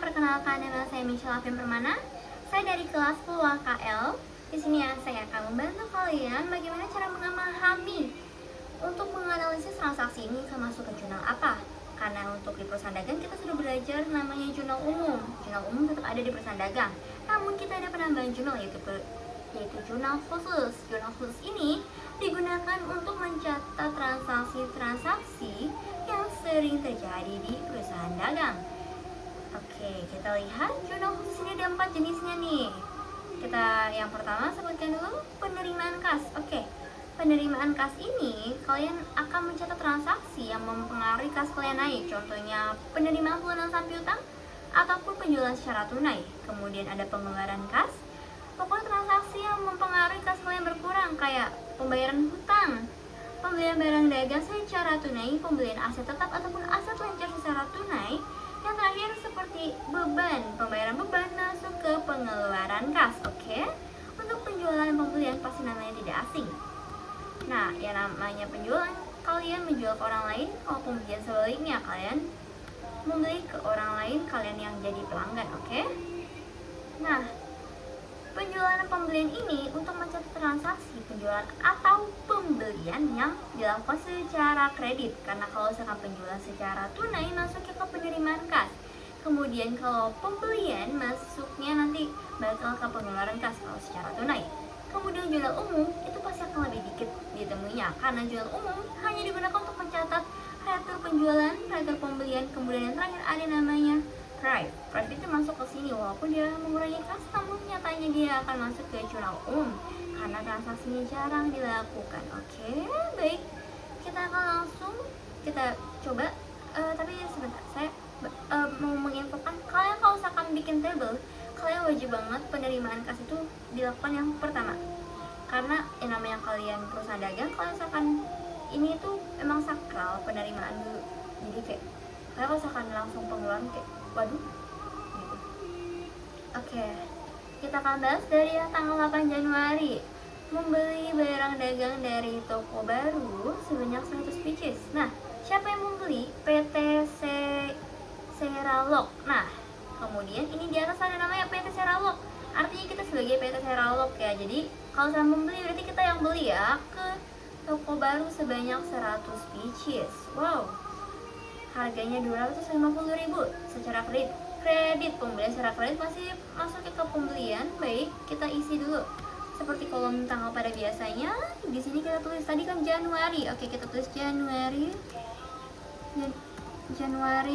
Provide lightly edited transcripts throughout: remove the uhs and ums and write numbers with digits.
perkenalkan nama saya Michelle Afin Permana. Saya dari kelas 10 KL. Di sini saya akan membantu kalian bagaimana cara memahami untuk menganalisis transaksi ini akan masuk ke jurnal apa. Karena untuk di perusahaan dagang kita sudah belajar namanya jurnal umum. Jurnal umum tetap ada di perusahaan dagang. Namun kita ada penambahan jurnal yaitu jurnal khusus. Jurnal khusus ini digunakan untuk mencatat transaksi-transaksi yang sering terjadi di perusahaan dagang. Oke, kita lihat jurnal khusus ini ada 4 jenisnya nih. Kita yang pertama sebutkan dulu penerimaan kas. Oke, penerimaan kas ini kalian akan mencatat transaksi yang mempengaruhi kas kalian naik. Contohnya penerimaan pelunasan piutang ataupun penjualan secara tunai. Kemudian ada pengeluaran kas. Pokoknya transaksi yang mempengaruhi kas kalian berkurang kayak pembayaran hutang, pembelian barang dagang secara tunai, pembelian aset tetap ataupun aset lancar secara tunai. Yang terakhir seperti beban, pembayaran beban masuk ke pengeluaran kas. Oke, untuk penjualan dan pembelian pasti namanya tidak asing. Nah, yang namanya penjualan, kalian menjual ke orang lain, kalau pembelian sebaliknya kalian membeli ke orang lain, kalian yang jadi pelanggan. Oke. Nah, penjualan dan pembelian ini untuk mencatat transaksi penjualan atau pembelian yang dilakukan secara kredit. Karena kalau misalkan penjualan secara tunai masuknya ke penerimaan kas. Kemudian kalau pembelian masuknya nanti bakal ke pengeluaran kas kalau secara tunai. Kemudian jurnal umum itu pasti akan lebih dikit ditemuinya karena jurnal umum hanya digunakan untuk mencatat retur penjualan, retur pembelian, kemudian yang terakhir ada namanya Prive. Prive itu masuk ke sini walaupun dia mengurangi kas, namun nyatanya dia akan masuk ke jurnal umum karena transaksinya jarang dilakukan. Oke, baik. Kita akan langsung kita coba. Tapi sebentar, saya mau menginfokan kalian kalau misalkan bikin table, kalian wajib banget penerimaan kas itu dilakukan yang pertama. Karena yang namanya kalian perusahaan dagang, kalian misalkan ini tuh emang sakral penerimaan dulu. Jadi kayak kalian kalau misalkan langsung pengeluaran kayak waduh gitu. Oke, kita akan bahas dari yang tanggal 8 Januari. Membeli barang dagang dari toko baru sebanyak 100 pieces. Nah, siapa yang membeli? PT Seralok. Nah, kemudian ini di atas ada namanya PT Seralok. Artinya kita sebagai PT Seralok ya. Jadi kalau saya membeli berarti kita yang beli ya ke toko baru sebanyak 100 pieces. Wow, harganya 250.000 secara kredit. Pembelian secara kredit masih masuk ke pembelian. Baik, kita isi dulu seperti kolom tanggal pada biasanya. Di sini kita tulis tadi kan Januari. Oke, kita tulis Januari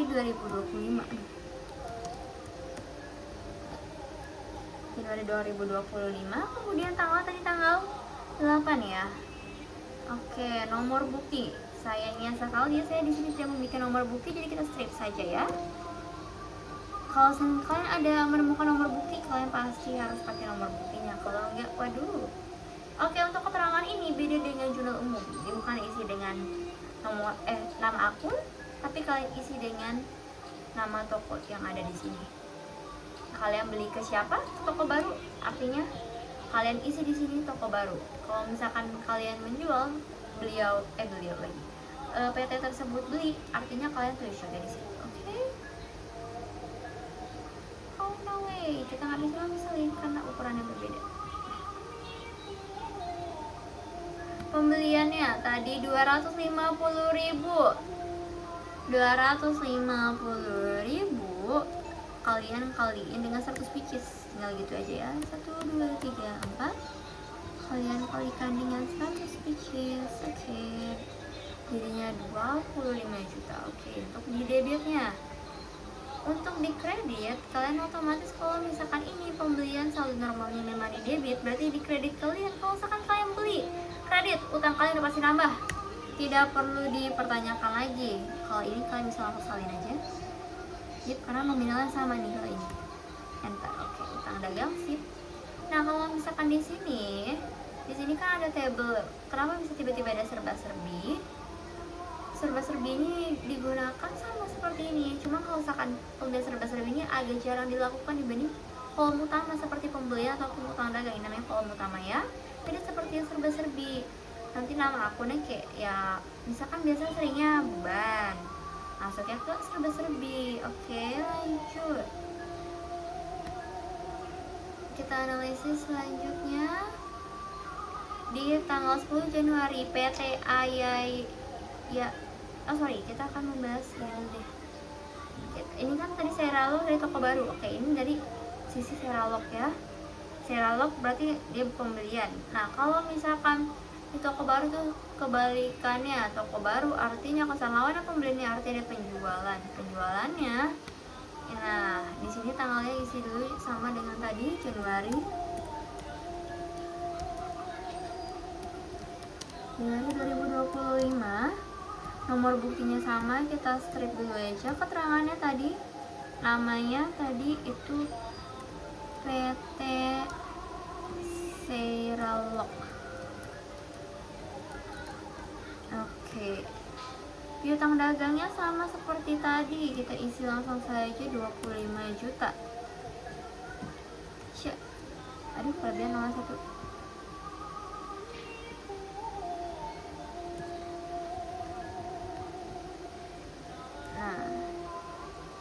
2025. Januari 2025. Kemudian tanggal 8 ya. Oke, nomor bukti. Sayangnya sekali saya di sini tidak membuat nomor bukti, jadi kita strip saja ya. Kalau kalian ada menemukan nomor bukti, kalian pasti harus pakai nomor buktinya. Kalau enggak, waduh. Oke, untuk keterangan ini beda dengan jurnal umum. Dia bukan isi dengan nama akun, tapi kalian isi dengan nama toko yang ada di sini. Kalian beli ke siapa? Toko baru. Artinya kalian isi di sini toko baru. Kalau misalkan kalian menjual, beliau lagi. PT tersebut beli, artinya kalian tulis juga di sini. Oke. Oh no way, kita nggak bisa misalin karena ukurannya berbeda. Pembeliannya tadi 250.000. 250.000 kalian kaliin dengan 100 pieces. Tinggal gitu aja ya. 1, 2, 3, 4. Kalian kalikan dengan 100 pieces. Oke. Jadinya 25 juta. Oke, untuk di debitnya. Untuk di kredit, kalian otomatis kalau misalkan ini pembelian saldo normalnya memang di debit, berarti di kredit kalian. Kalau misalkan kalian beli kredit, utang kalian udah pasti nambah. Tidak perlu dipertanyakan lagi. Kalau ini kalian bisa langsung salin aja. Sip, karena nominalnya sama nih kalau ini. Enter. Oke, utang dagang sip. Nah, kalau misalkan di sini kan ada table. Kenapa bisa tiba-tiba ada serba-serbi? Serba-serbi ini digunakan sama seperti ini. Cuma kalau misalkan pembelian serba-serbi ini agak jarang dilakukan dibanding kolom utama seperti pembelian ataupun utang dagang. Ini namanya kolom utama ya. Beda seperti yang serba-serbi. Nanti nama akunnya kayak ya misalkan biasanya seringnya beban, masuknya ke serba-serbi. Oke, lanjut. kita analisis selanjutnya di tanggal 10 Januari PT Ayai ya. Kita akan membahas yang deh. Ini kan tadi Seralok dari toko baru. Oke, ini dari sisi Seralok ya. Seralok berarti dia pembelian. Nah, kalau misalkan di toko baru tuh kebalikannya. Toko baru artinya kosan lawannya pembeliannya, artinya ada penjualannya. Nah, di sini tanggalnya isi dulu sama dengan tadi Januari 2025. Nomor buktinya sama, kita strip dulu aja. Keterangannya tadi, namanya tadi itu PT Seralok. Oke. Piutang dagangnya sama seperti tadi, kita isi langsung saja 25 juta. Aduh, kelebihan 01. Nah,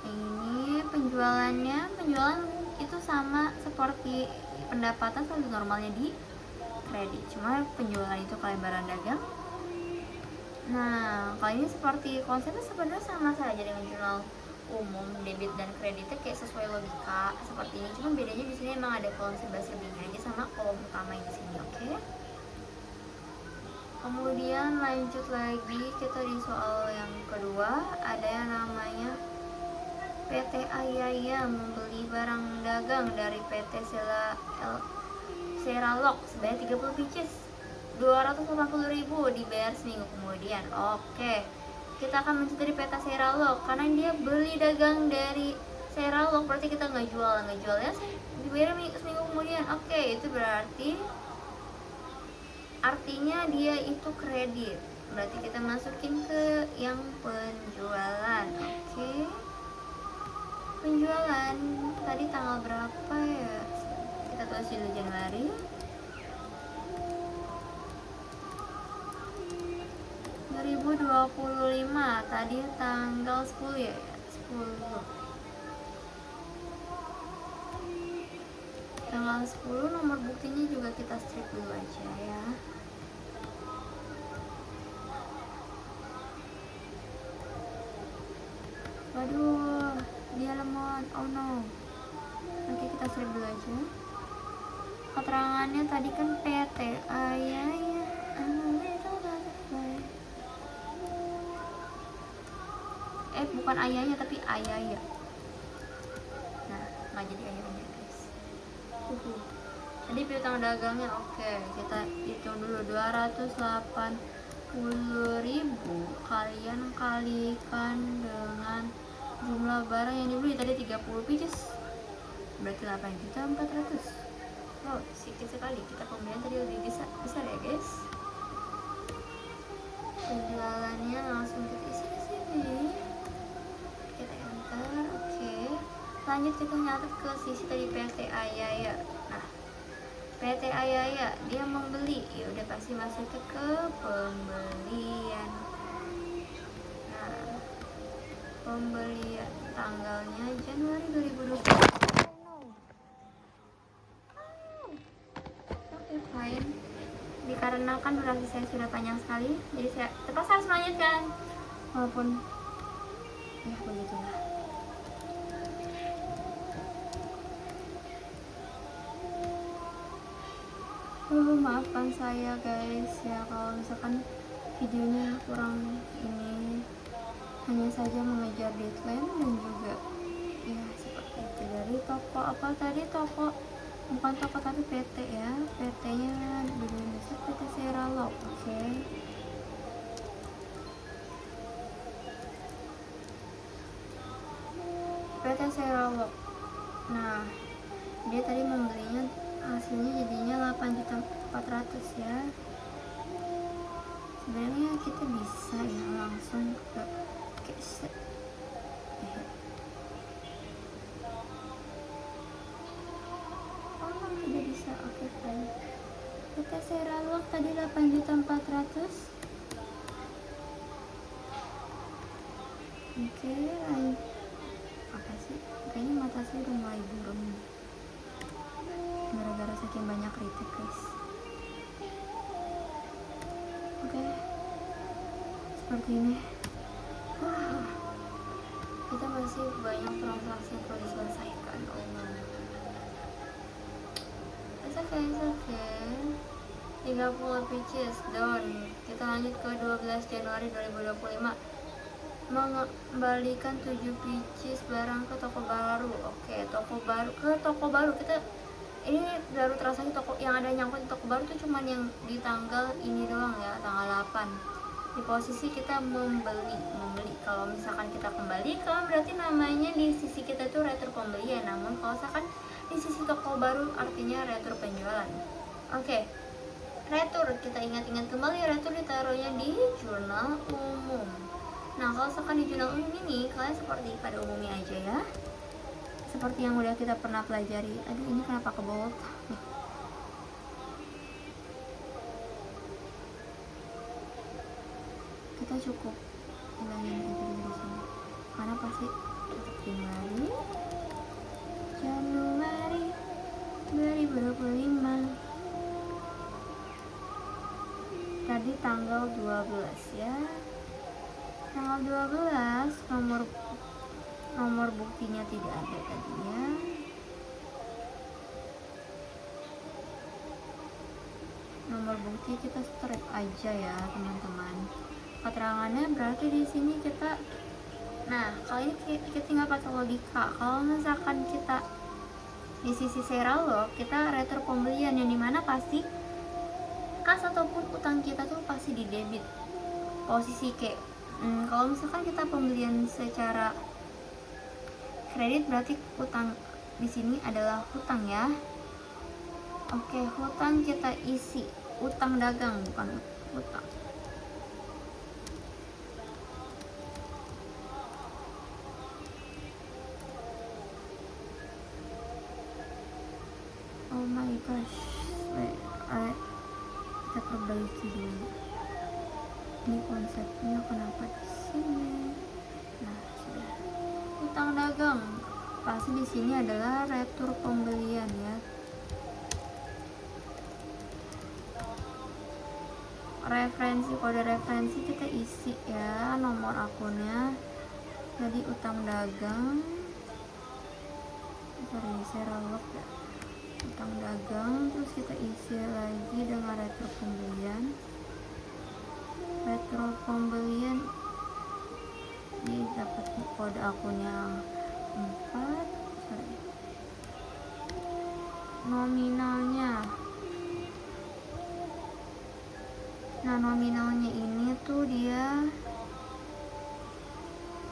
ini penjualan itu sama seperti pendapatan selalu normalnya di kredit, cuma penjualan itu kalian barang dagang. Nah, kalau ini seperti konsepnya sebenarnya sama saja dengan jurnal umum debit dan kreditnya, kayak sesuai logika seperti ini, cuma bedanya di sini emang ada kolom sebelah lebihnya aja sama kolom utama di sini. Oke. Kemudian lanjut lagi, kita di soal yang kedua ada yang namanya PT Ayaya membeli barang dagang dari PT Seralok sebanyak 30 pieces, 280.000 dibayar seminggu kemudian. Oke, kita akan mencet dari PT Seralok karena dia beli dagang dari Seralok, berarti kita nggak jualnya dibayar seminggu kemudian. Oke, itu berarti artinya dia itu kredit, berarti kita masukin ke yang penjualan. Oke, penjualan tadi tanggal berapa ya, kita tulis dulu Januari 2025, tadi tanggal 10 ya, 10 tanggal 10. Nomor buktinya juga kita strip dulu aja ya. Waduh, dia lemot. Oh no, nanti kita strip dulu aja. Keterangannya tadi kan PT Ayaya, bukan ayahnya tapi Ayaya. Nah, nggak jadi ayahnya guys. Tadi piutang dagangnya oke, kita hitung dulu 280.000 kalian kalikan dengan jumlah barang yang dibeli tadi 30 pieces, berarti 8.400.000. Oh, sedikit sekali, kita pembelian tadi lebih besar ya guys. Penjualannya langsung kita isi di sini, kita enter. Oke, lanjut kita nyatet ke sisi tadi PT Ayaya. Nah, PT Ayaya dia membeli, ya udah pasti masuk ke pembelian. Nah, pembelian tanggalnya Januari 2020. Oke, fine. Dikarenakan durasi saya sudah panjang sekali, jadi saya terpaksa harus melanjutkan, walaupun ya begitulah. Maafkan saya guys ya kalau misalkan videonya kurang ini, hanya saja mengejar deadline dan juga ya seperti itu. Dari toko apa tadi, bukan toko tapi PT ya, PT nya di Indonesia PT Seralok. Oke. PT Seralok. Nah, dia tadi membelinya, hasilnya jadinya 8.400.000 ya. Sebenarnya kita bisa ya langsung ke cash. Tidak bisa. Oke, fine. PT Seralok tadi 8.400.000. Oke, apa sih, kayaknya mata saya udah mulai buram. makin banyak retake guys. Oke, seperti ini. Kita masih banyak transaksi yang perlu diselesaikan. Oh no. It's okay. 30 pitches done. Kita lanjut ke 12 Januari 2025. Mengembalikan 7 pitches barang ke toko baru. Oke, toko baru kita ini baru transaksi toko yang ada nyangkut di toko baru tuh cuman yang di tanggal ini doang ya, tanggal 8. Di posisi kita membeli. Kalau misalkan kita kembalikan berarti namanya di sisi kita itu retur pembelian, namun kalau misalkan di sisi toko baru artinya retur penjualan. Oke. Retur, kita ingat-ingat kembali, retur ditaruhnya di jurnal umum. Nah, kalau misalkan di jurnal umum ini kalian seperti pada umumnya aja ya, seperti yang udah kita pernah pelajari. Aduh, ini kenapa kebold? Kita cukup hilangin aja dulu di sini, karena pasti tetap Januari 2025. Tadi tanggal 12 ya. Tanggal 12 nomor buktinya tidak ada tadinya. Nomor bukti kita straight aja ya teman-teman. Keterangannya berarti di sini kita, nah kali ini kita tinggal pakai logika. Kalau misalkan kita di sisi seralo, kita retur pembelian yang dimana pasti kas ataupun utang kita tuh pasti di debit. Posisi kayak kalau misalkan kita pembelian secara kredit berarti utang di sini adalah hutang ya. Oke, hutang kita isi utang dagang bukan hutang. Oh my gosh, kita perbaiki dulu. Ini konsepnya kenapa di sini? Nah, sudah. Utang dagang pasti di sini adalah retur pembelian ya. Referensi, kode referensi kita isi ya, nomor akunnya. Jadi utang dagang, seralok ya. Utang dagang, terus kita isi lagi dengan retro pembelian. Retro pembelian dapat kode akunnya 4. Nominalnya, nah nominalnya ini tuh dia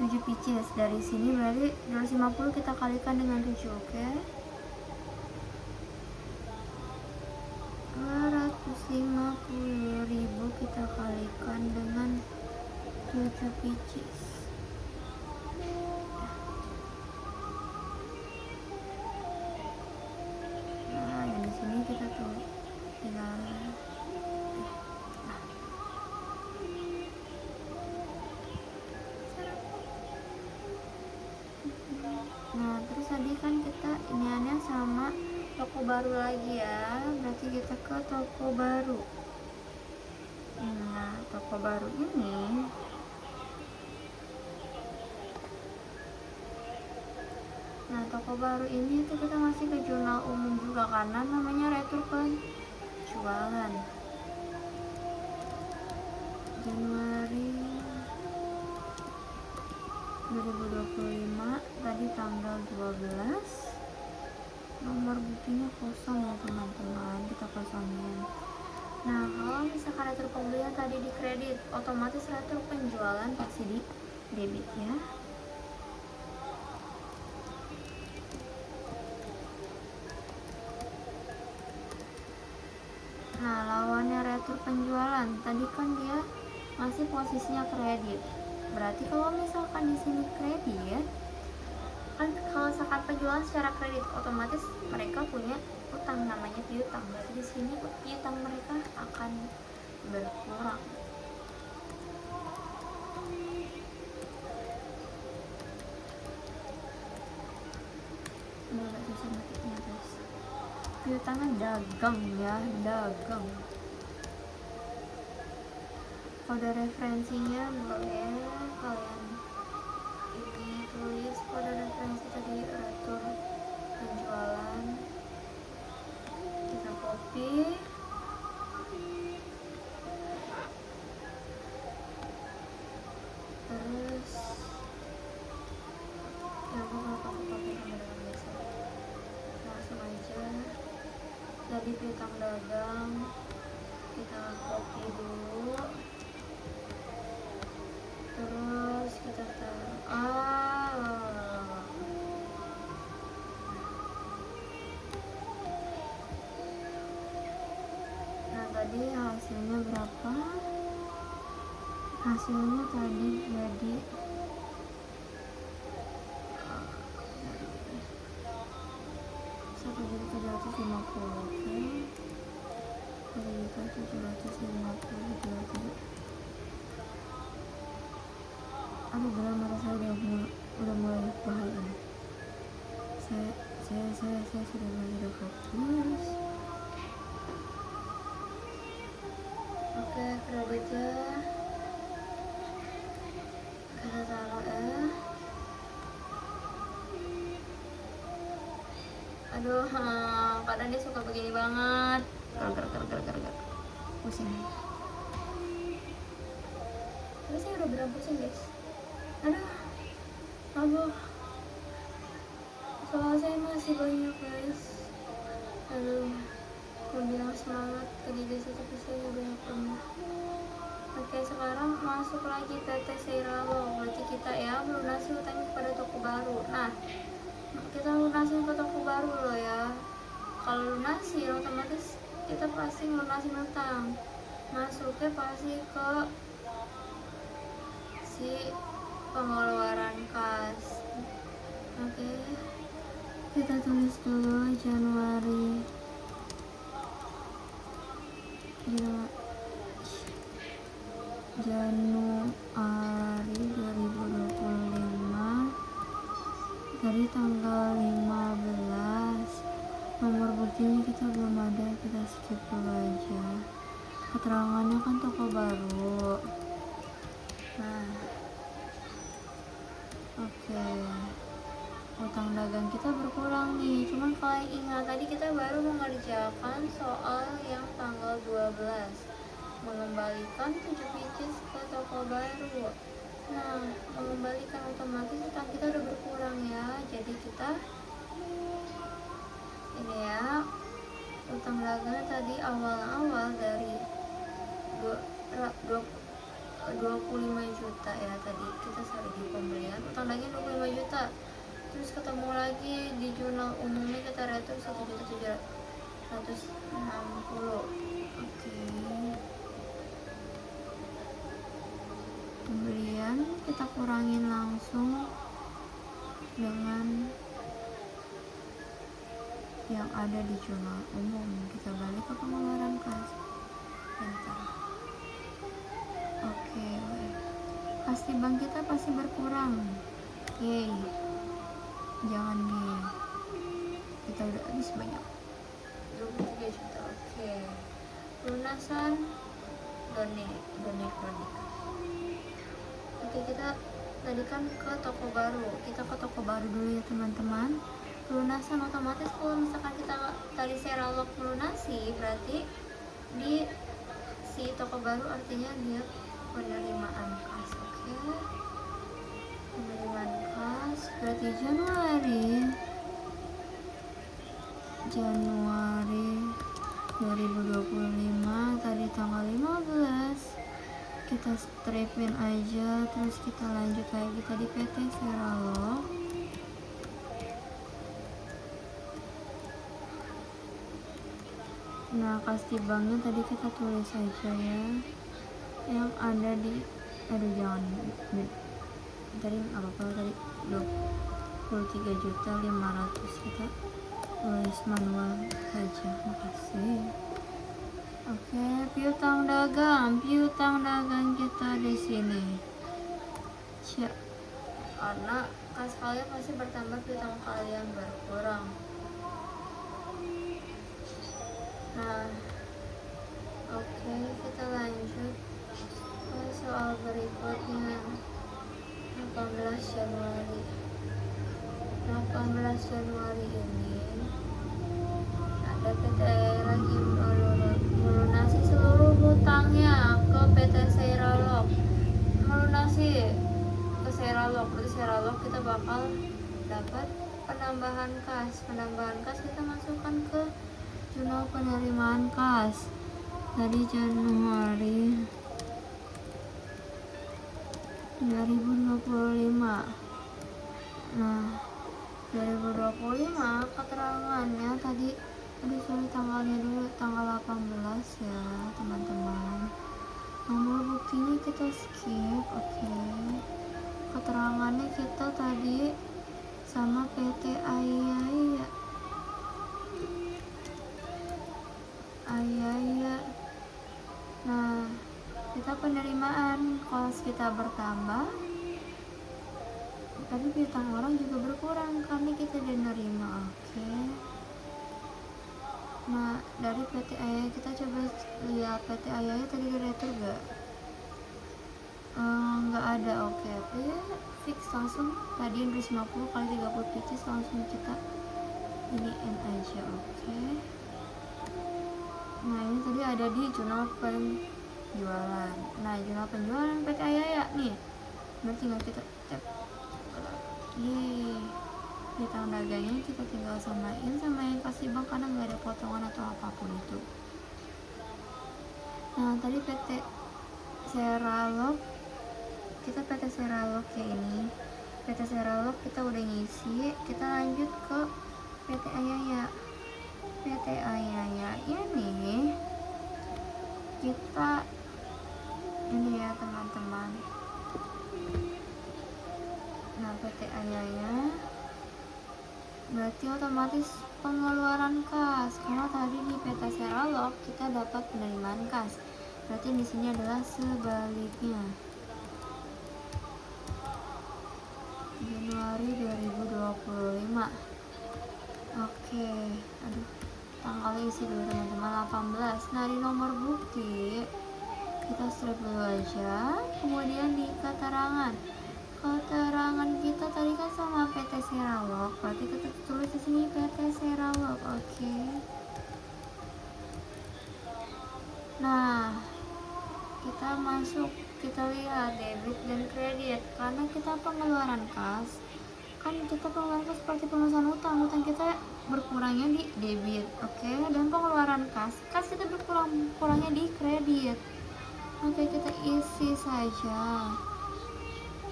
7 pieces. Dari sini berarti 250 kita kalikan dengan 7. Oke, 250.000 kita kalikan dengan 7 pieces. Nah, yang di sini kita tuh tinggal nah, terus tadi kan kita iniannya sama toko baru lagi ya, berarti kita ke toko baru. Nah, toko baru ini tuh kita masih ke jurnal umum juga karena namanya retur penjualan. Januari 2025, tadi tanggal 12. Nomor buktinya kosong ya teman-teman, kita kosongin. Nah, kalau misalkan retur pembelian tadi di kredit, otomatis retur penjualan pasti di debit ya. Nah, lawannya retur penjualan tadi kan dia masih posisinya kredit. Berarti kalau misalkan di sini kredit, kan kalau misalkan penjualan secara kredit otomatis mereka punya utang namanya piutang. Berarti di sini piutang mereka akan berkurang. Ini agak susah ngetiknya guys. piutangnya dagang ya, dagang. Kode referensinya boleh kalian ini tulis kode referensi tadi, retur penjualan, kita copy, terus ya aku kalau pakai sama biasa langsung aja. Jadi piutang dagang kita copy dulu, terus kita taruh nah tadi hasilnya berapa? Hasilnya tadi jadi 1.750. Oke, 1.750. Aduh, grammar saya udah mulai bahaya nih. Saya sudah mulai tidak fokus. Oke, kreditnya kita taruh ya. Aduh, kadang dia suka begini banget. Gar. Pusing. Tapi saya udah beneran pusing guys. Aduh. Soal saya masih banyak guys. Aduh, mau bilang semangat ke diri saya tapi saya banyak banget. Oke, sekarang masuk lagi PT Seiralo. Berarti kita ya melunasi hutangnya kepada toko baru. Nah, kita lunasin ke toko baru loh ya. Kalau lunasi otomatis kita pasti lunasin hutang, masuknya pasti ke si pengeluaran kas. Oke, kita tulis dulu Januari 2025 dari tanggal 15. Nomor buktinya kita belum ada, kita skip dulu aja. Keterangannya kan toko baru. Nah, oke. Utang dagang kita berkurang nih. Cuman kalau yang ingat tadi kita baru mengerjakan soal yang tanggal 12, mengembalikan 7 pieces ke toko baru. Nah, mengembalikan otomatis utang kita udah berkurang ya. Jadi kita ini ya, utang dagangnya tadi awal dari 25 juta ya, tadi kita cari di pembelian utang dagangnya 25 juta. Terus ketemu lagi di jurnal umumnya kita retur 1.760. Oke. Pembelian kita kurangin langsung dengan yang ada di jurnal umum. Kita balik ke pengeluaran kas. Bentar. Oke. Kas di bank kita pasti berkurang. Yeay. Jangan nih. Kita udah habis banyak. 23 juta. Oke. Lunasan donate. Oke, kita tadi kan ke toko baru. Kita ke toko baru dulu ya teman-teman. Pelunasan otomatis kalau misalkan kita tadi Seiralo melunasi, berarti di si toko baru artinya dia penerimaan kas. Oke, penerimaan kas berarti Januari 2025 tadi tanggal 15 kita stripin aja, terus kita lanjut lagi tadi PT Seiralo. Nah, kas di banknya tadi kita tulis aja ya, yang ada di jangan tadi apa tadi 23.500.000 kita tulis manual saja. Makasih. Oke, piutang dagang kita di sini. Karena kas kalian pasti bertambah, piutang kalian berkurang. Nah, oke, kita lanjut ke soal berikutnya. 18 Januari 18 Januari ini ada PT lagi melunasi seluruh hutangnya ke PT Seralok. Melunasi ke Seralok, berarti Seralok kita bakal dapat penambahan kas kita masukkan ke jurnal penerimaan kas dari Januari 2025. Nah, 2025 keterangannya tadi, tanggalnya dulu, tanggal 18 ya teman-teman. Nomor buktinya kita skip. Oke. Keterangannya kita tadi sama PT Ayaya. Nah, kita penerimaan kos kita bertambah, tapi piutang orang juga berkurang karena kita udah nerima. Oke. Nah, dari PT Ayaya kita coba lihat PT Ayaya tadi diretur gak? Nggak ada. Oke, fix langsung tadi 50 kali 30 pcs langsung kita iniin aja. Oke. Nah, ini tadi ada di jurnal penjualan. Nah, jurnal penjualan PT Ayaya nih, berarti tinggal kita tap. Yeay, piutang dagangnya kita tinggal samain sama yang kasih bank karena nggak ada potongan atau apapun itu. Nah, tadi PT Seralok, kita PT Seralok ya ini. PT Seralok kita udah ngisi, kita lanjut ke PT Ayaya. PT Ayaya ini kita ini ya teman-teman. Nah, PT Ayaya berarti otomatis pengeluaran kas, karena tadi di PT Seralok kita dapat penerimaan kas. Berarti di sini adalah sebaliknya. Januari 2025. Oke, tanggalnya isi dulu teman-teman, 18. Nah, di nomor bukti kita strip dulu aja, kemudian di keterangan kita tadi kan sama PT Seralok, berarti kita tulis di sini PT Seralok. Oke. Nah, kita masuk, kita lihat debit dan kredit karena kita pengeluaran kas. Kan kita pengeluaran kas seperti pemesanan utang kita berkurangnya di debit. Oke, dan pengeluaran kas kita berkurangnya di kredit. Oke, kita isi saja.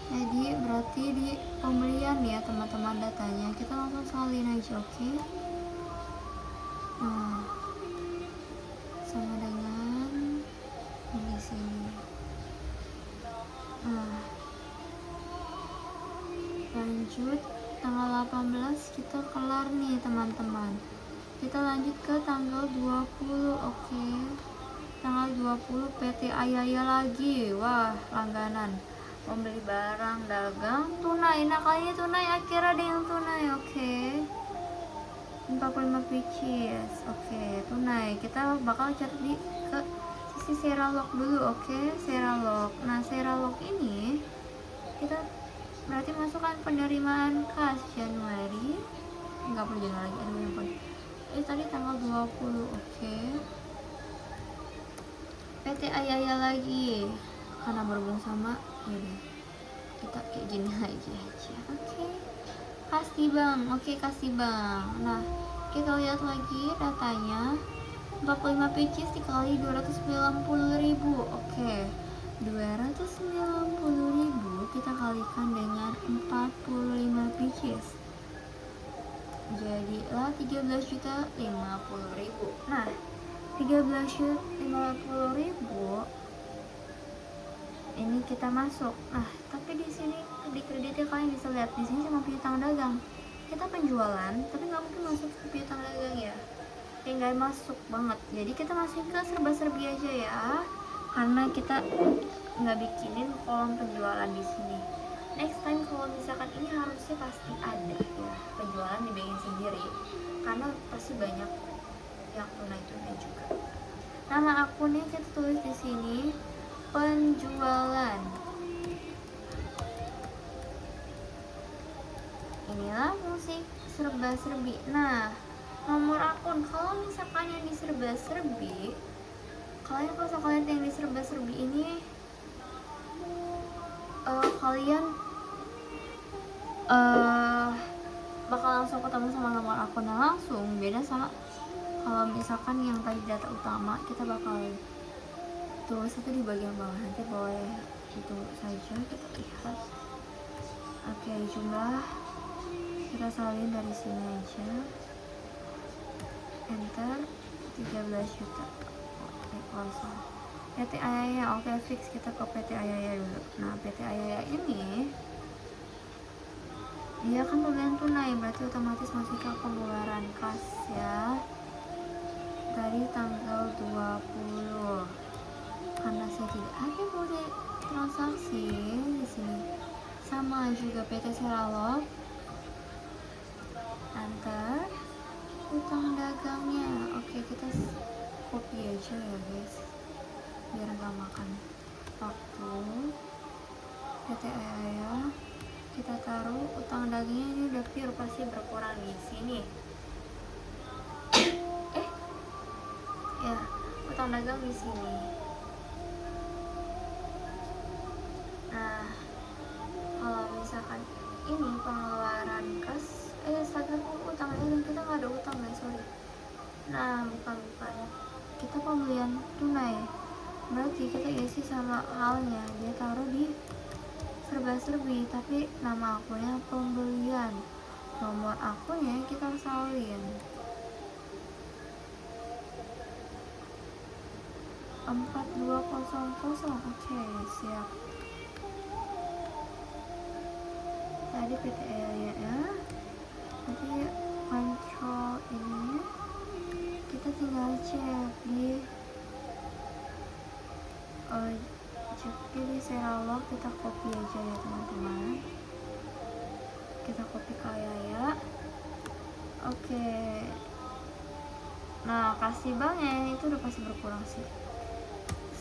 Jadi berarti di pembelian ya teman-teman datanya, kita langsung salin aja. Oke. Nah, sama dengan di sini. Nah, lanjut tanggal 18 kita kelar nih teman-teman. Kita lanjut ke tanggal 20. Oke. Tanggal 20 PT Ayaya lagi. Wah, langganan. Membeli barang dagang tunai. Nah, kali ini tunai, akhirnya ada yang tunai. Oke. 45 pcs. Oke, tunai. Kita bakal cari ke sisi Seralok dulu. Oke, Seralok. Nah, Seralok ini kita berarti masukkan penerimaan kas Januari. Enggak perlu Januari lagi, aduh ya ampun. Tadi tanggal 20. Oke. PT Ayaya lagi karena berhubung sama yaudah kita kayak gini aja. Oke. Kasih bang. Oke, kasih bang. Nah, kita lihat lagi datanya, 45 pcs dikali 290.000. Oke, 290.000 kita kalikan dengan 45 pcs, jadilah 13.050.000. Nah, 13.050.000 ini kita masuk. Nah, tapi di sini di kreditnya kalian bisa lihat di sini cuma piutang dagang. Kita penjualan, tapi nggak mungkin masuk ke piutang dagang ya. Nggak masuk banget. Jadi kita masukin ke serba-serbi aja ya. Karena kita nggak bikinin kolom penjualan di sini. Next time kalau misalkan ini harusnya pasti ada ya penjualan dibikin sendiri. Karena pasti banyak pihak tunai juga. Nama akunnya kita tulis di sini penjualan. Inilah musik serba-serbi. Nah, nomor akun kalau misalkan yang di serba-serbi, kalian kalau lihat yang di serba-serbi ini kalian bakal langsung ketemu sama nomor akunnya langsung. Beda sama kalau misalkan yang tadi data utama, kita bakal tulis itu di bagian bawah. Nanti boleh itu saja kita lihat. Oke, jumlah kita salin dari sini aja, enter 13 juta. Oke, kosong. PT Ayaya, oke fix, kita ke PT Ayaya dulu. Nah, PT Ayaya ini dia kan pembelian tunai, berarti otomatis masuk ke pengeluaran kas ya, dari tanggal 20. Karena saya tidak ada kode transaksi di sini. Sama juga PT Seralog, enter utang dagangnya. Oke, kita copy aja ya guys, biar nggak makan waktu. PT Ayaya kita taruh utang dagangnya, ini udah pure pasti berkurang di sini. Ya, utang dagang di sini. Nah, kalau misalkan ini pengeluaran kas, sadar utang dagang kita nggak ada utang guys, sorry. Nah, bukan kita pembelian tunai, berarti kita isi sama halnya dia taruh di serba-serbi, tapi nama akunnya pembelian, nomor akunnya kita salin 4200. Oke, siap. Tadi PT Ayaya ya, nanti kontrol ini kita tinggal cek di di Seralog, kita copy aja ya teman-teman, kita copy ke Ayaya. Oke, nah kasih banknya itu udah pasti berkurang sih.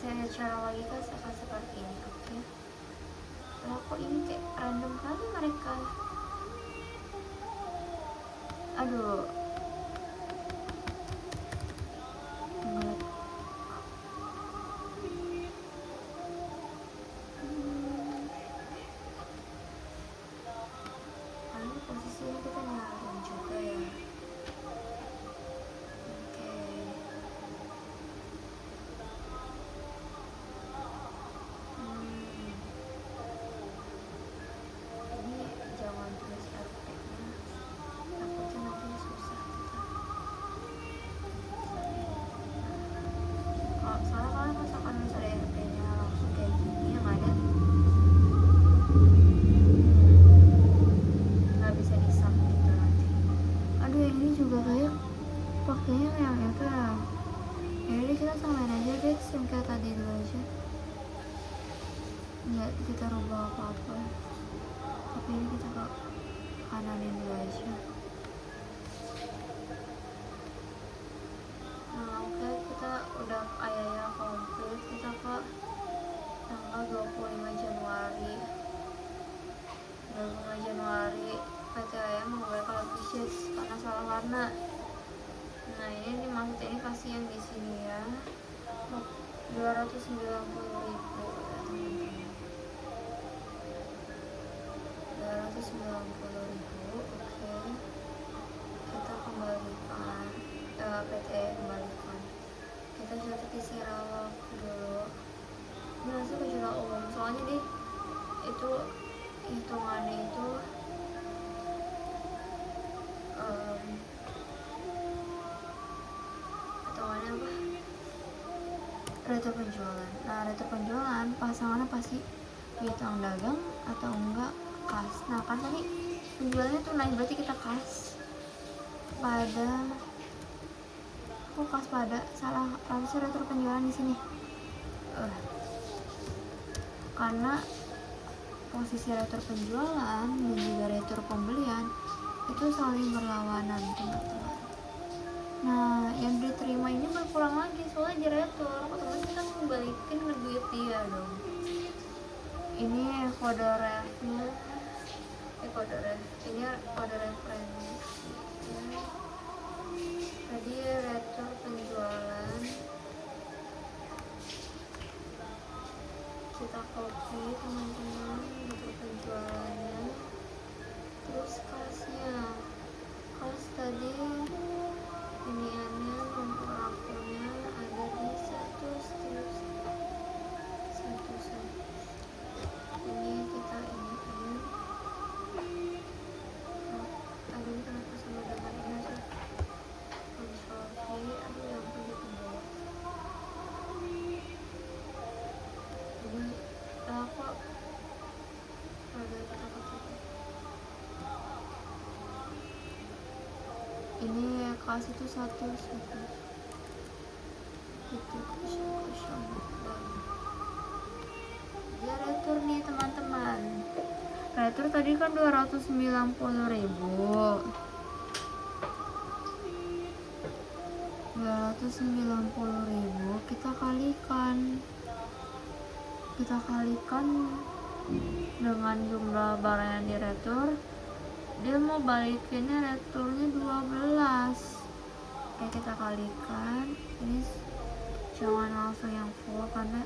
Saya cara lagi kan akan seperti ini. Oke, lah kok ini kayak random kali mereka, aduh. Posisinya kita nyalain juga ya. Oke. Ini jangan tulis RP-nya, takutnya nanti susah kita. Kalau salah kalian misalkan ada RP-nya langsung kayak gini yang ada nggak bisa disam gitu nanti. Aduh, yang ini juga kayak pakainya yang itu ya. Jadi kita samain aja guys, yang kayak tadi dulu aja, nggak kita rubah apa-apa, tapi ini kita ke kananin dulu aja. Nah oke, kita udah Ayaya komplit. Kita ke tanggal 25 Januari PT Ayaya mengeluarkan official karena salah warna. Nah ini dimaksud, ini kasih yang di sini ya, 290.000 ya teman-teman, 290.000. Oke, kita kembalikan PT kembalikan. Kita catat di Seralog dulu. Ini langsung ke jurnal umum, soalnya deh itu hitungannya itu hitungannya apa? Retur penjualan. Nah, retur penjualan pasangannya pasti utang dagang atau enggak kas. Nah, kan tadi penjualannya tunai, berarti kita kas pada kas pada salah, harusnya retur penjualan di sini. Karena posisi retur penjualan dan juga retur pembelian itu saling berlawanan teman-teman. Nah, yang diterima ini berkurang lagi soalnya di retur, otomatis kita balikin ke duit dia dong. Ini kode refnya, kode ref, ini kode referensi. Tadi retur penjualan, kita copy teman-teman untuk penjualannya, terus kasnya, kas tadi iniannya nomor akunnya ada di satu ini kita ini ada kenapa sama dengan ini sih control V, aduh yang punya pembawa ini kok ada kata ini kasih itu satu itu kosong dia retur nih teman-teman. Retur tadi kan 290.000, kita kalikan dengan jumlah barang yang di retur. Dia mau balikinnya returnya 12. Oke, kita kalikan. Ini jangan langsung yang full karena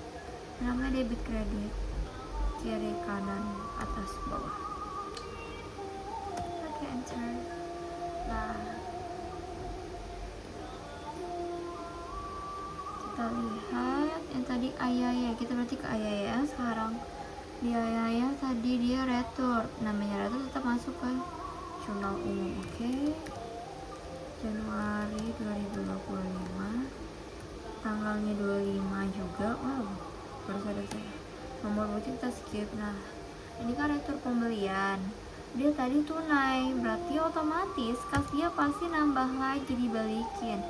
namanya debit kredit, kiri kanan atas bawah. Oke, enter. Nah, kita lihat yang tadi ayaya, kita berarti ke ayaya. Sekarang di ayaya tadi dia retur, namanya retur tetap masuk ke jurnal umum. Oke, Januari 2025, tanggalnya 25 juga. Wow, baru sadar saya. Nomor bukti kita skip. Nah, ini kan retur pembelian, dia tadi tunai, berarti otomatis kas dia pasti nambah lagi dibalikin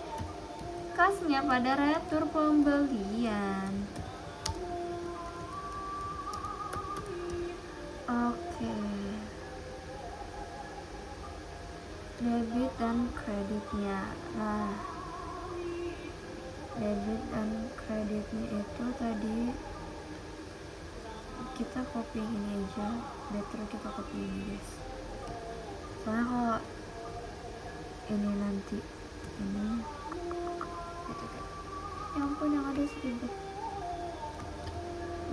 kasnya pada retur pembelian. Oke, debit dan kreditnya. Nah, debit dan kreditnya itu tadi kita copy ini aja, better kita copy ini guys, soalnya kalau ini nanti ini gitu kan, ya ampun yang ada sedikit.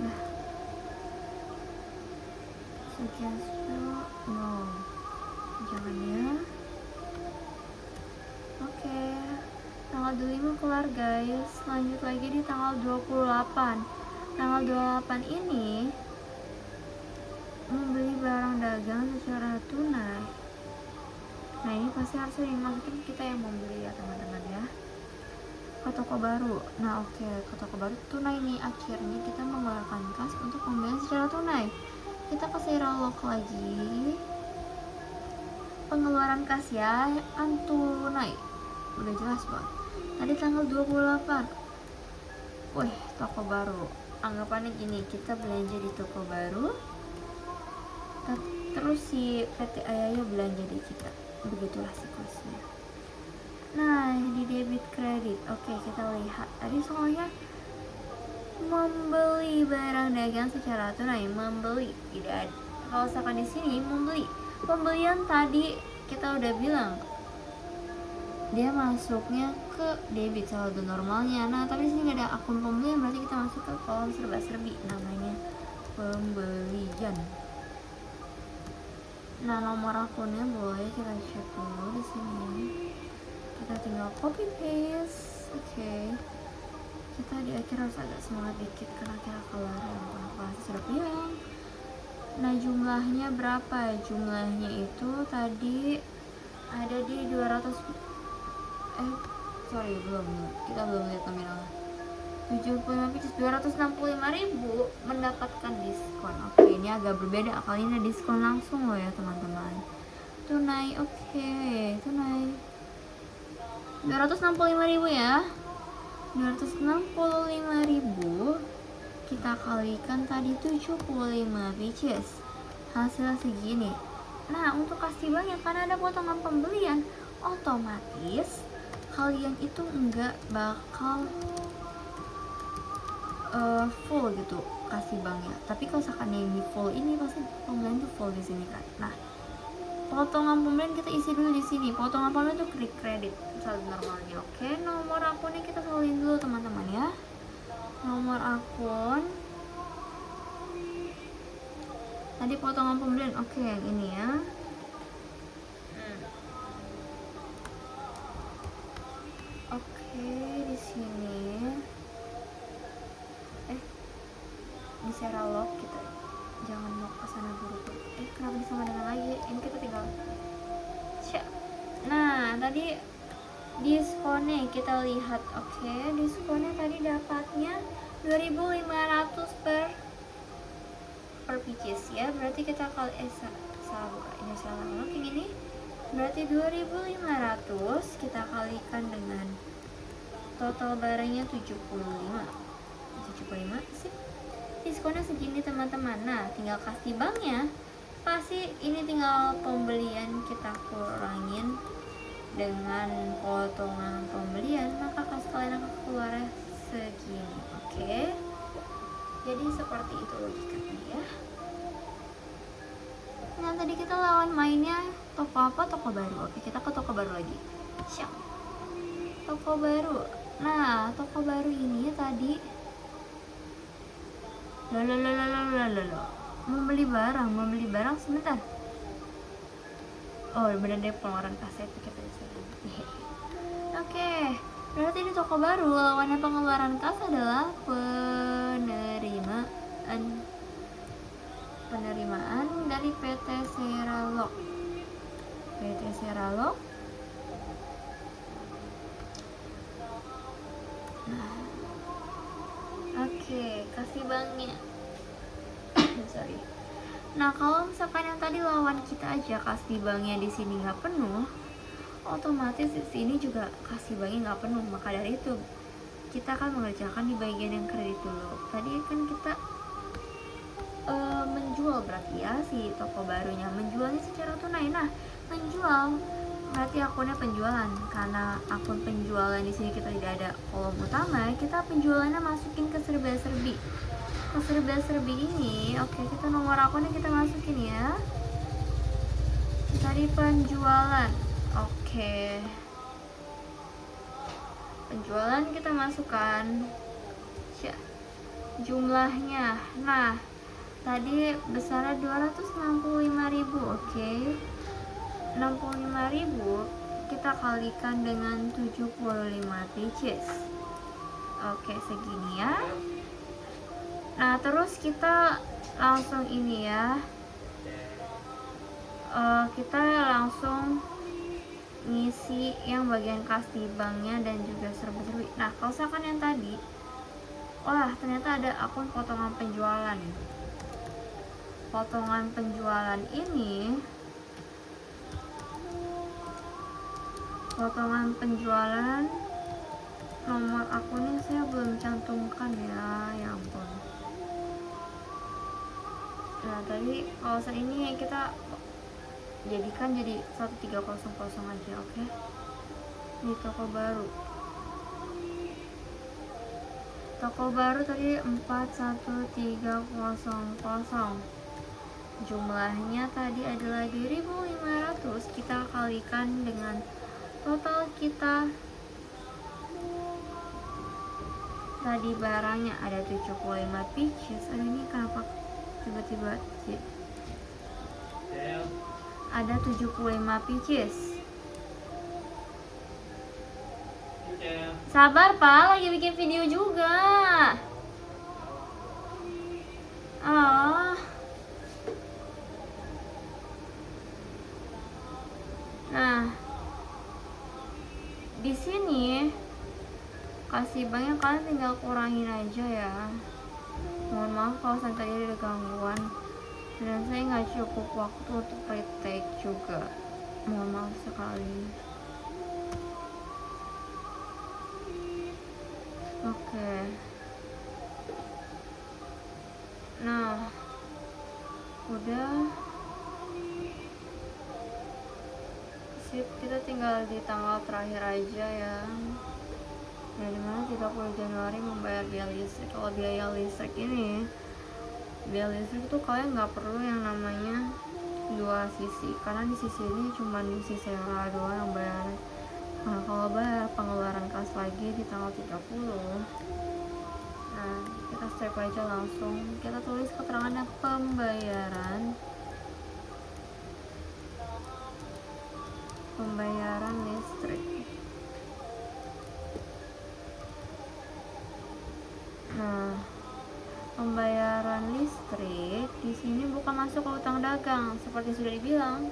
Nah, sekian spell no, jangan ya. Oke, tanggal 25 kelar guys. Lanjut lagi di tanggal 28. Tanggal 28 ini membeli barang dagang secara tunai. Nah, ini pasti harusnya yang masukin kita yang membeli ya teman-teman ya, ke toko baru. Nah, oke, ke toko baru tunai nih. Akhirnya kita mengeluarkan kas untuk pembelian secara tunai. Kita ke Seralog lagi, pengeluaran kas ya, tunai udah jelas banget. Tadi tanggal 28, wih, toko baru. Anggapannya gini, kita belanja di toko baru, terus si PT Ayaya belanja di kita. Begitulah siklusnya. Nah, di debit kredit, oke, kita lihat tadi soalnya membeli barang dagang secara tunai, membeli tidak ada. Kalau misalkan di sini membeli, pembelian tadi kita udah bilang dia masuknya ke debit saldo normalnya. Nah, tapi di sini nggak ada akun pembelian, berarti kita masuk ke kolom serba-serbi namanya pembelian. Nah, nomor akunnya boleh kita cek dulu di sini. Kita tinggal copy paste. Oke. Kita di akhir harus agak semangat dikit karena kita kelar yang pasti sudah bilang. Nah, jumlahnya berapa? Jumlahnya itu tadi ada di 200. Kita belum lihat nominalnya. 75 pieces, 265.000 mendapatkan diskon. Oke, ini agak berbeda, kali ini diskon langsung loh ya teman-teman. Tunai, oke, tunai 265.000 ya. 265.000 kita kalikan tadi 75 pieces, hasilnya segini. Nah, untuk kasih banyak karena ada potongan pembelian, otomatis kalian itu nggak bakal full gitu kasih banknya. Tapi kalau misalkan yang di full ini pasti pembelian tuh full di sini kan. Nah, potongan pembelian kita isi dulu di sini. Potongan pembelian tuh klik kredit saldo normalnya. Oke, nomor akunnya kita salin dulu teman-teman ya. Nomor akun. Tadi potongan pembelian, oke yang ini ya. Oke, di sini. Di Seralog kita jangan mau ke sana buru-buru. Kenapa disama dengan lagi? Ini kita tinggal. Nah, tadi diskonnya kita lihat. Oke, diskonnya tadi dapatnya 2.500 per pieces ya. Berarti kita kali salah buka ini salah yang ini. Berarti 2.500 kita kalikan dengan total barangnya 75 sih. Diskonnya segini teman-teman. Nah, tinggal kasih banknya. Pasti ini tinggal pembelian kita kurangin dengan potongan pembelian, maka kalian akan keluar segini. Oke, jadi seperti itu logikanya ya. Nah, tadi kita lawan mainnya toko apa? Toko baru. Oke, kita ke toko baru lagi. Siap. Toko baru. Nah, toko baru ini tadi membeli barang sebentar. Oh, bener deh, pengeluaran kaset kita di sini. Oke, berarti di toko baru lawannya pengeluaran kas adalah penerimaan dari PT Seralog. Nah, oke, kasih banknya. Sorry. Nah, kalau misalkan yang tadi lawan kita aja kasih banknya di sini nggak penuh, otomatis di sini juga kasih banknya nggak penuh. Maka dari itu kita akan mengerjakan di bagian yang kredit dulu. Tadi kan kita menjual, berarti ya si toko barunya menjualnya secara tunai. Nah, menjual berarti akunnya penjualan. Karena akun penjualan di sini kita tidak ada kolom utama, kita penjualannya masukin ke serba-serbi. Ke serba-serbi ini, oke, kita nomor akunnya kita masukin ya. Tadi penjualan, oke, penjualan kita masukkan jumlahnya. Nah, tadi besarnya 265.000. Oke, 65.000 kita kalikan dengan 75 pieces. Oke, segini ya. Nah, terus kita langsung ini ya, kita langsung ngisi yang bagian kasih banknya dan juga serba-serbi. Nah, kalau misalkan yang tadi, wah ternyata ada akun potongan penjualan. Potongan penjualan ini, potongan penjualan nomor akunnya saya belum cantumkan ya, ya ampun. Nah, tadi kalau ini kita jadikan jadi 1300 aja, oke. Di toko baru tadi 41300. Jumlahnya tadi adalah 2.500. Kita kalikan dengan total kita tadi barangnya ada 75 pieces. Ini kenapa tiba-tiba ada 75 pieces. Sabar Pak, lagi bikin video juga. Nah, di sini kasih banknya kalian tinggal kurangin aja ya. Mohon maaf kalau tadi ada gangguan dan saya nggak cukup waktu untuk retake juga. Mohon maaf sekali. Oke. Nah, udah. Sip, kita tinggal di tanggal terakhir aja ya. Nah, dimana 30 Januari membayar biaya listrik. Kalau biaya listrik ini, biaya listrik tuh kalian nggak perlu yang namanya dua sisi, karena di sisi ini cuma sisi yang doang yang bayar. Nah, kalau bayar pengeluaran kas lagi di tanggal 30, nah kita step aja langsung, kita tulis keterangannya pembayaran listrik. Nah, pembayaran listrik di sini bukan masuk ke utang dagang seperti sudah dibilang.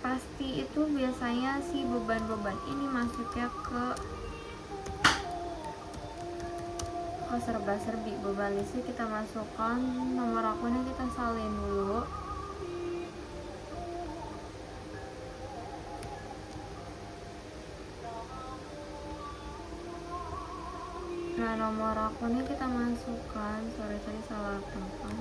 Pasti itu biasanya si beban-beban ini masuknya ke serba-serbi. Beban listrik kita masukkan, nomor akunnya kita salin dulu. Nah, nomor akunnya kita masukkan, sorry tadi salah tempat.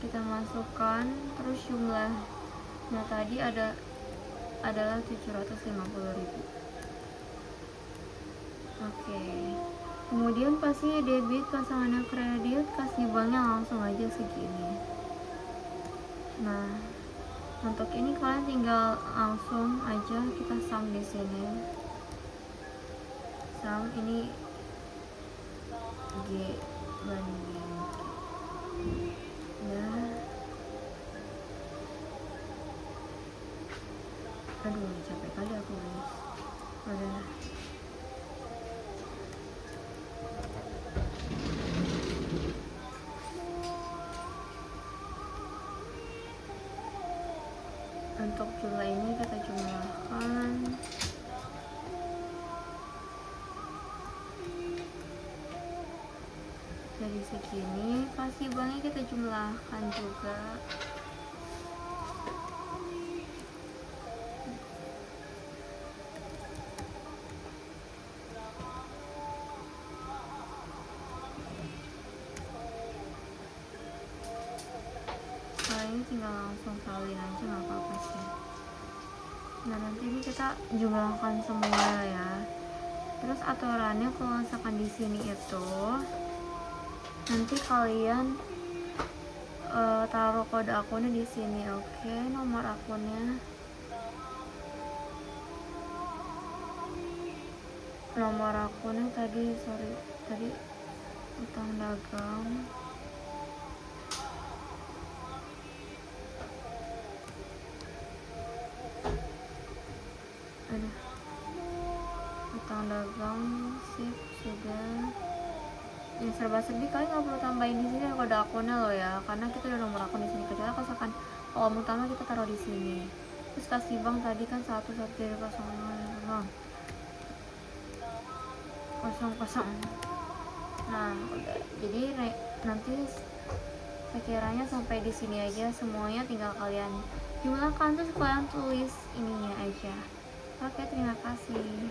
Kita masukkan, terus jumlahnya tadi adalah 750.000. Oke. Kemudian pasti debit pasangannya kredit, kasih banknya langsung aja segini. Nah, untuk ini kalian tinggal langsung aja kita sum di sini. Sum ini G banding ya. Aduh, capek kali aku guys. Udah. Untuk jumlah ini kita jumlahkan. Jadi segini, kasih banknya kita jumlahkan juga. Ini tinggal langsung salin aja, nggak apa-apa sih. Nah, nanti ini kita jumlahkan semua ya. Terus aturannya kalau misalkan di sini itu nanti kalian taruh kode akunnya di sini. Oke, nomor akunnya, tadi utang dagang. Utang dagang sip sudah. Yang serba-serbi kalian nggak perlu tambahin di sini kode akunnya loh ya, karena kita udah nomor akun di sini. Kecuali misalkan kalau utama kita taruh di sini. Terus kasih bank tadi kan 1100 Nah, udah. Jadi nanti sekiranya sampai di sini aja semuanya, tinggal kalian jumlahkan terus kalian tulis ininya aja. Oke, terima kasih.